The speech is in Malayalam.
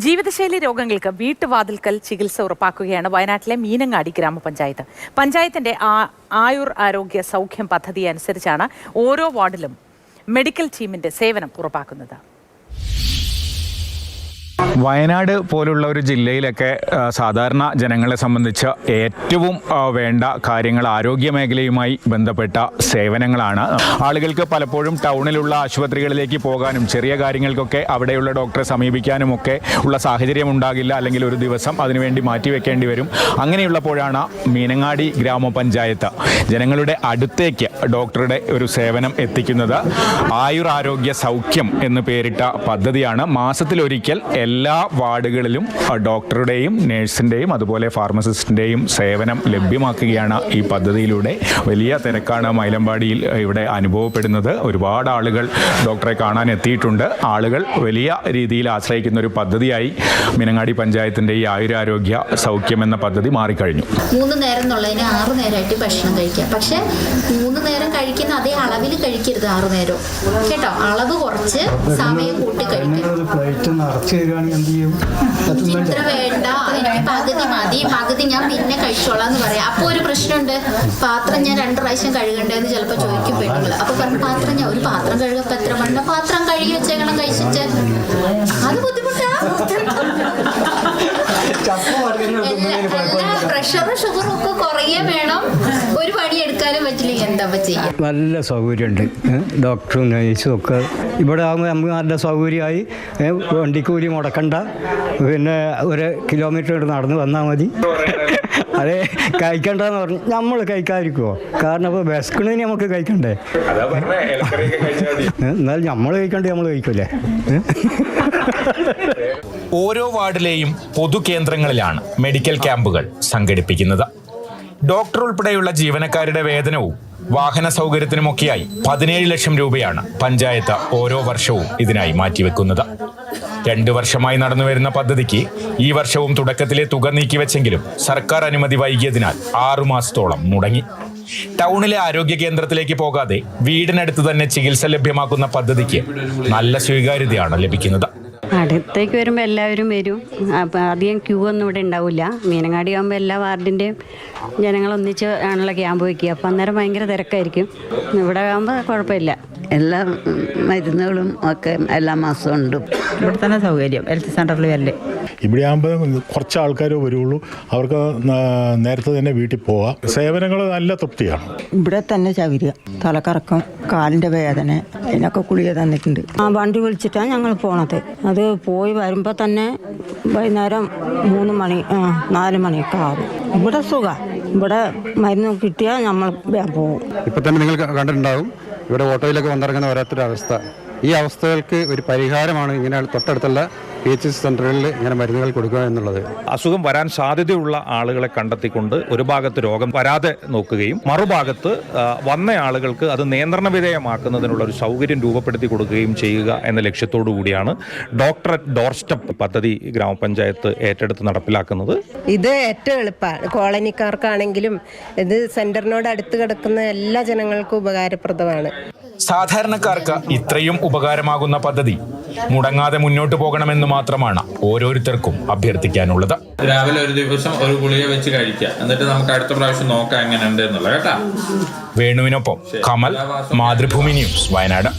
ജീവിതശൈലി രോഗങ്ങൾക്ക് വീട്ടുവാതിൽക്കൽ ചികിത്സ ഉറപ്പാക്കുകയാണ് വയനാട്ടിലെ മീനങ്ങാടി ഗ്രാമപഞ്ചായത്ത്. പഞ്ചായത്തിന്റെ ആയുർ ആരോഗ്യ സൗഖ്യം പദ്ധതി അനുസരിച്ചാണ് ഓരോ വാർഡിലും മെഡിക്കൽ ടീമിന്റെ സേവനം ഉറപ്പാക്കുന്നത്. വയനാട് പോലുള്ള ഒരു ജില്ലയിലൊക്കെ സാധാരണ ജനങ്ങളെ സംബന്ധിച്ച് ഏറ്റവും വേണ്ട കാര്യങ്ങൾ ആരോഗ്യ മേഖലയുമായി ബന്ധപ്പെട്ട സേവനങ്ങളാണ്. ആളുകൾക്ക് പലപ്പോഴും ടൗണിലുള്ള ആശുപത്രികളിലേക്ക് പോകാനും ചെറിയ കാര്യങ്ങൾക്കൊക്കെ അവിടെയുള്ള ഡോക്ടറെ സമീപിക്കാനുമൊക്കെ ഉള്ള സാഹചര്യം ഉണ്ടാകില്ല, അല്ലെങ്കിൽ ഒരു ദിവസം അതിനുവേണ്ടി മാറ്റിവെക്കേണ്ടി വരും. അങ്ങനെയുള്ളപ്പോഴാണ് മീനങ്ങാടി ഗ്രാമപഞ്ചായത്ത് ജനങ്ങളുടെ അടുത്തേക്ക് ഡോക്ടറുടെ ഒരു സേവനം എത്തിക്കുന്നത്. ആയുർ ആരോഗ്യ സൗഖ്യം എന്ന് പേരിട്ട പദ്ധതിയാണ്. മാസത്തിലൊരിക്കൽ എല്ലാ വാർഡുകളിലും ഡോക്ടറുടെയും നഴ്സിൻ്റെയും അതുപോലെ ഫാർമസിസ്റ്റിൻ്റെയും സേവനം ലഭ്യമാക്കുകയാണ് ഈ പദ്ധതിയിലൂടെ. വലിയ തിരക്കാണ് മൈലമ്പാടിയിൽ ഇവിടെ അനുഭവപ്പെടുന്നത്. ഒരുപാട് ആളുകൾ ഡോക്ടറെ കാണാൻ എത്തിയിട്ടുണ്ട്. ആളുകൾ വലിയ രീതിയിൽ ആശ്രയിക്കുന്ന ഒരു പദ്ധതിയായി മീനങ്ങാടി പഞ്ചായത്തിൻ്റെ ഈ ആയുരാരോഗ്യ സൗഖ്യം എന്ന പദ്ധതി മാറിക്കഴിഞ്ഞു. 3 നേരം എന്നുള്ളതിന് 6 നേരമായിട്ട് ഭക്ഷണം കഴിക്കാം. പക്ഷെ 3 നേരം കഴിക്കുന്ന അതേ അളവിൽ കഴിക്കരുത്. 6 നേരം കേട്ടോ, അളവ് കുറച്ച് സമയം കൂട്ടി കഴിക്കും. ഇത്ര വേണ്ട, എനിക്ക് പകുതി മതി, പകുതി ഞാൻ പിന്നെ കഴിച്ചോളാം എന്ന് പറയാം. അപ്പോൾ ഒരു പ്രശ്നമുണ്ട്, പാത്രം ഞാൻ 2 പ്രാവശ്യം കഴുകണ്ടേന്ന് ചിലപ്പോൾ ചോദിക്കും പെണ്ണുങ്ങൾ. അപ്പൊ പറഞ്ഞു പാത്രം ഞാൻ ഒരു പാത്രം കഴുകപ്പോൾ എത്ര മണ്ണ പാത്രം കഴുകി വെച്ചേക്കണം കഴിച്ചിട്ട്, അത് ബുദ്ധിമുട്ടാ. പ്രഷറും ഷുഗറും ഒക്കെ കുറയേ വേണം. ഒരു പണി എടുക്കാനും പറ്റില്ലെങ്കിൽ എന്താ ചെയ്യാം. നല്ല സൗകര്യമുണ്ട്. ഡോക്ടറും നഴ്സും ഒക്കെ ഇവിടെ ആകുമ്പോൾ നമുക്ക് നല്ല സൗകര്യമായി. വണ്ടിക്കൂലി മുടക്കണ്ട, പിന്നെ 1 കിലോമീറ്റർ നടന്ന് വന്നാൽ മതി. അതെ, കഴിക്കണ്ടെന്ന് പറഞ്ഞു നമ്മൾ കഴിക്കാതിരിക്കുമോ? കാരണം ഇപ്പോൾ വിശക്കണേന് നമുക്ക് കഴിക്കണ്ടേ? എന്നാൽ നമ്മൾ കഴിക്കണ്ടേ, നമ്മൾ കഴിക്കൂലേ? ഓരോ വാർഡിലെയും പൊതുകേന്ദ്രങ്ങളിലാണ് മെഡിക്കൽ ക്യാമ്പുകൾ സംഘടിപ്പിക്കുന്നത്. ഡോക്ടർ ഉൾപ്പെടെയുള്ള ജീവനക്കാരുടെ വേതനവും വാഹന സൗകര്യത്തിനുമൊക്കെയായി 17 ലക്ഷം രൂപയാണ് പഞ്ചായത്ത് ഓരോ വർഷവും ഇതിനായി മാറ്റിവെക്കുന്നത്. 2 വർഷമായി നടന്നുവരുന്ന പദ്ധതിക്ക് ഈ വർഷവും തുടക്കത്തിലെ തുക നീക്കിവെച്ചെങ്കിലും സർക്കാർ അനുമതി വൈകിയതിനാൽ 6 മാസത്തോളം മുടങ്ങി. ടൗണിലെ ആരോഗ്യ കേന്ദ്രത്തിലേക്ക് പോകാതെ വീടിനടുത്ത് തന്നെ ചികിത്സ ലഭ്യമാക്കുന്ന പദ്ധതിക്ക് നല്ല സ്വീകാര്യതയാണ് ലഭിക്കുന്നത്. അടുത്തേക്ക് വരുമ്പോൾ എല്ലാവരും വരും. അപ്പം അധികം ക്യൂ ഒന്നും ഇവിടെ ഉണ്ടാവില്ല. മീനങ്ങാടി ആകുമ്പോൾ എല്ലാ വാർഡിൻ്റെയും ജനങ്ങളൊന്നിച്ച് ആണല്ലോ ക്യാമ്പ് വയ്ക്കുക. അപ്പം അന്നേരം ഭയങ്കര തിരക്കായിരിക്കും. ഇവിടെ ആകുമ്പോൾ കുഴപ്പമില്ല. എല്ലാ മരുന്നുകളും ഒക്കെ എല്ലാ മാസവും ഉണ്ട്. ഇവിടെ തന്നെ സൗകര്യം ഹെൽത്ത് സെൻ്ററിൽ വരല്ലേ. ഇവിടെ ആകുമ്പോൾ കുറച്ച് ആൾക്കാരേ വരുള്ളൂ. അവർക്ക് നേരത്തെ തന്നെ വീട്ടിൽ പോവാം. സേവനങ്ങൾ നല്ല തൃപ്തിയാണ്. ഇവിടെ തന്നെ സൗകര്യം. തലക്കറക്കം, കാലിൻ്റെ വേദന, ഇതിനൊക്കെ ഗുളിക തന്നിട്ടുണ്ട്. വണ്ടി വിളിച്ചിട്ടാണ് ഞങ്ങൾ പോണത്. അത് പോയി വരുമ്പോൾ തന്നെ വൈകുന്നേരം 3 മണി 4 മണിയൊക്കെ ആകും. ഇവിടെ സുഖം. ഇവിടെ മരുന്ന് കിട്ടിയാൽ നമ്മൾ പോകും. ഇപ്പം തന്നെ നിങ്ങൾ കണ്ടിട്ടുണ്ടാവും, ഇവിടെ ഓട്ടോയിലൊക്കെ വന്നിറങ്ങുന്ന വരാത്തൊരവസ്ഥ. ഈ അവസ്ഥകൾക്ക് ഒരു പരിഹാരമാണ് ഇങ്ങനെ തൊട്ടടുത്തുള്ള PHC സെൻ്ററുകളിൽ ഇങ്ങനെ മരുന്നുകൾ കൊടുക്കുക എന്നുള്ളത്. അസുഖം വരാൻ സാധ്യതയുള്ള ആളുകളെ കണ്ടെത്തിക്കൊണ്ട് ഒരു ഭാഗത്ത് രോഗം വരാതെ നോക്കുകയും മറുഭാഗത്ത് വന്ന ആളുകൾക്ക് അത് നിയന്ത്രണ വിധേയമാക്കുന്നതിനുള്ള ഒരു സൗകര്യം രൂപപ്പെടുത്തി കൊടുക്കുകയും ചെയ്യുക എന്ന ലക്ഷ്യത്തോടു കൂടിയാണ് ഡോക്ടർ അറ്റ് ഡോർ സ്റ്റെപ്പ് പദ്ധതി ഗ്രാമപഞ്ചായത്ത് ഏറ്റെടുത്ത് നടപ്പിലാക്കുന്നത്. ഇത് ഏറ്റവും എളുപ്പമാണ്. കോളനിക്കാർക്കാണെങ്കിലും ഇത് സെന്ററിനോട് അടുത്ത് കിടക്കുന്ന എല്ലാ ജനങ്ങൾക്കും ഉപകാരപ്രദമാണ്. സാധാരണക്കാർക്ക് ഇത്രയും ഉപകാരമാകുന്ന പദ്ധതി മുടങ്ങാതെ മുന്നോട്ട് പോകണമെന്ന് മാത്രമാണ് ഓരോരുത്തർക്കും അഭ്യർത്ഥിക്കാനുള്ളത്. രാവിലെ ഒരു ദിവസം ഒരു ഗുളിക വെച്ച് കഴിക്കുക, എന്നിട്ട് നമുക്ക് അടുത്ത പ്രാവശ്യം നോക്കാം എങ്ങനെയുണ്ട് എന്നുള്ളത് കേട്ടാ. വേണുവിനൊപ്പം കമൽ, മാതൃഭൂമി ന്യൂസ്, വയനാട്.